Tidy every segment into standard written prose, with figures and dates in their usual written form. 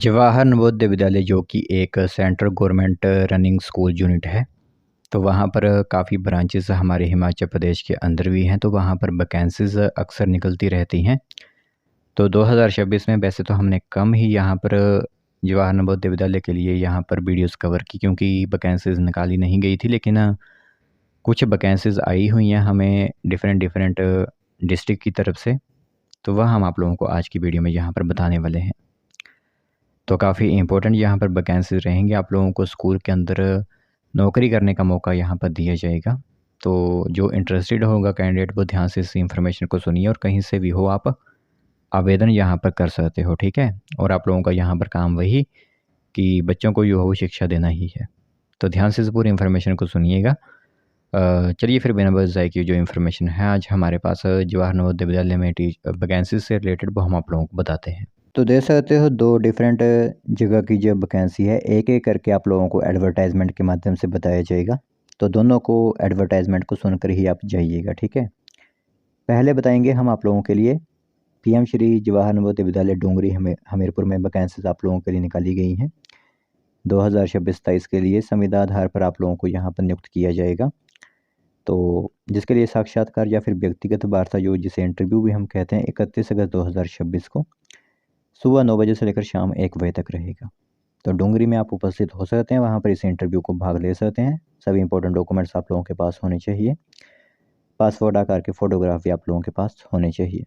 जवाहर नवोदय विद्यालय जो कि एक central government running school unit है, तो वहाँ पर काफ़ी ब्रांचेस हमारे हिमाचल प्रदेश के अंदर भी हैं, तो वहाँ पर वैकेंसीज़ अक्सर निकलती रहती हैं। तो 2026 में वैसे तो हमने कम ही यहाँ पर जवाहर नवोदय विद्यालय के लिए यहाँ पर वीडियोस कवर की, क्योंकि वैकेंसीज़ निकाली नहीं गई थी, लेकिन कुछ वैकेंसीज़ आई हुई हैं हमें डिफरेंट डिस्ट्रिक्ट की तरफ से, तो वह हम आप लोगों को आज की वीडियो में यहाँ पर बताने वाले हैं। तो काफ़ी इम्पोर्टेंट यहाँ पर वैकेंसीज रहेंगी, आप लोगों को स्कूल के अंदर नौकरी करने का मौका यहाँ पर दिया जाएगा। तो जो इंटरेस्टेड होगा कैंडिडेट वो ध्यान से इस इंफॉर्मेशन को सुनिए, और कहीं से भी हो आप आवेदन यहाँ पर कर सकते हो, ठीक है। और आप लोगों का यहाँ पर काम वही कि बच्चों को युवाओं शिक्षा देना ही है। तो ध्यान से इस पूरी इन्फॉर्मेशन को सुनिएगा। चलिए फिर बिना वजह की जो इन्फॉर्मेशन है आज हमारे पास जवाहर नवोदय विद्यालय में वैकेंसीज से रिलेटेड वो हम आप लोगों को बताते हैं। तो देख सकते हो दो डिफरेंट जगह की जो वैकेंसी है, एक एक करके आप लोगों को एडवर्टाइजमेंट के माध्यम से बताया जाएगा। तो दोनों को एडवर्टाइजमेंट को सुनकर ही आप जाइएगा, ठीक है। पहले बताएंगे हम आप लोगों के लिए पीएम श्री जवाहर नवोदय विद्यालय डूंगरी हमीरपुर में वैकेंसीज आप लोगों के लिए निकाली गई हैं 2026-27 के लिए। संविदा आधार पर आप लोगों को यहाँ पर नियुक्त किया जाएगा, तो जिसके लिए साक्षात्कार या फिर व्यक्तिगत वार्ता जो जिसे इंटरव्यू भी हम कहते हैं 31 अगस्त 2026 को सुबह 9 बजे से लेकर शाम 1 बजे तक रहेगा। तो डूंगरी में आप उपस्थित हो सकते हैं, वहाँ पर इस इंटरव्यू को भाग ले सकते हैं। सभी इंपॉर्टेंट डॉक्यूमेंट्स आप लोगों के पास होने चाहिए, पासपोर्ट आकार के फ़ोटोग्राफ भी आप लोगों के पास होने चाहिए।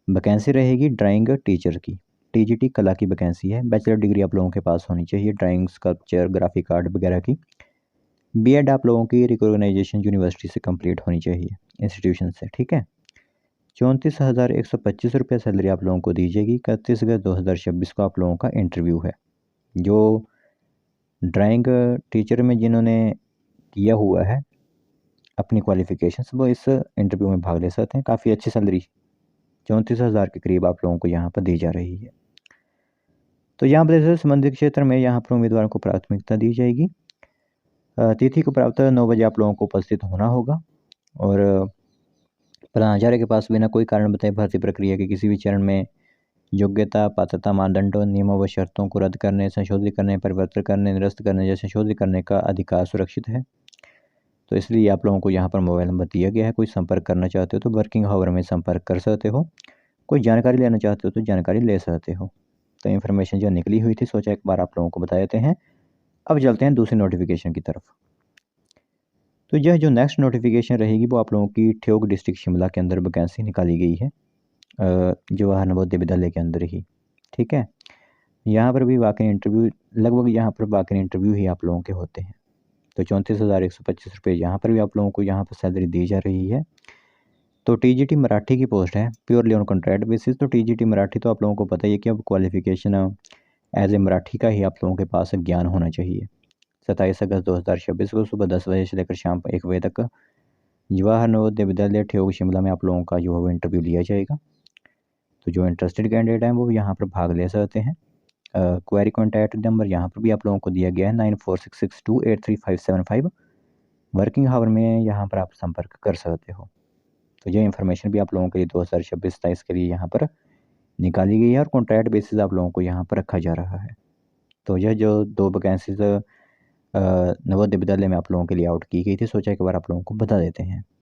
वैकेंसी रहेगी ड्राइंग टीचर की, टीजीटी कला की वैकेंसी है। बैचलर डिग्री आप लोगों के पास होनी चाहिए ड्राइंग, स्कल्पचर, ग्राफिक आर्ट वगैरह की। बीएड आप लोगों की रिकॉग्नाइजेशन यूनिवर्सिटी से कंप्लीट होनी चाहिए, इंस्टीट्यूशन से, ठीक है। 34,125 रुपये सैलरी आप लोगों को दी जाएगी। 31 अगस्त 2026 को आप लोगों का इंटरव्यू है। जो ड्राइंग टीचर में जिन्होंने किया हुआ है अपनी क्वालिफिकेशंस, वो इस इंटरव्यू में भाग ले सकते हैं। काफ़ी अच्छी सैलरी 34,000 के करीब आप लोगों को यहाँ पर दी जा रही है। तो यहाँ पर संबंधित क्षेत्र में यहाँ पर उम्मीदवारों को प्राथमिकता दी जाएगी। तिथि को प्राप्त 9 बजे आप लोगों को उपस्थित होना होगा, और प्रधानाचार्य के पास बिना कोई कारण बताए भर्ती प्रक्रिया के किसी भी चरण में योग्यता, पात्रता, मानदंडों, नियमों व शर्तों को रद्द करने, संशोधित करने, परिवर्तन करने, निरस्त करने या संशोधित करने का अधिकार सुरक्षित है। तो इसलिए आप लोगों को यहाँ पर मोबाइल नंबर दिया गया है। कोई संपर्क करना चाहते हो तो वर्किंग आवर में संपर्क कर सकते हो, कोई जानकारी लेना चाहते हो तो जानकारी ले सकते हो। तो इन्फॉर्मेशन जो निकली हुई थी सोचा एक बार आप लोगों को बता देते हैं। अब चलते हैं दूसरी नोटिफिकेशन की तरफ। तो यह जो नेक्स्ट नोटिफिकेशन रहेगी वो आप लोगों की ठियोग डिस्ट्रिक्ट शिमला के अंदर वैकेंसी निकाली गई है, जवाहर नवोदय विद्यालय के अंदर ही, ठीक है। यहाँ पर भी वाकई इंटरव्यू लगभग यहाँ पर वाकई इंटरव्यू ही आप लोगों के होते हैं। तो 34,125 रुपये यहाँ पर भी आप लोगों को यहाँ पर सैलरी दी जा रही है। तो टीजीटी मराठी की पोस्ट है, प्योरली ऑन कॉन्ट्रैक्ट बेसिस। तो टीजीटी मराठी तो आप लोगों को पता ही है कि अब क्वालिफिकेशन एज ए मराठी का ही आप लोगों के पास ज्ञान होना चाहिए। 27 अगस्त 2026 को सुबह 10 बजे से लेकर शाम 1 बजे तक जवाहर नवोदय विद्यालय ठियोग शिमला में आप लोगों का जो है वो इंटरव्यू लिया जाएगा। तो जो इंटरेस्टेड कैंडिडेट हैं वो यहाँ पर भाग ले सकते हैं। क्वेरी कॉन्टैक्ट नंबर यहाँ पर भी आप लोगों को दिया गया है 9466283575। वर्किंग आवर में यहाँ पर आप संपर्क कर सकते हो। तो ये इन्फॉर्मेशन भी आप लोगों के लिए 2026-27 के लिए यहाँ पर निकाली गई है, और कॉन्ट्रैक्ट बेसिस आप लोगों को यहाँ पर रखा जा रहा है। तो यह जो दो वैकेंसीज नवोदय विद्यालय में आप लोगों के लिए आउट की गई थी सोचा एक बार आप लोगों को बता देते हैं।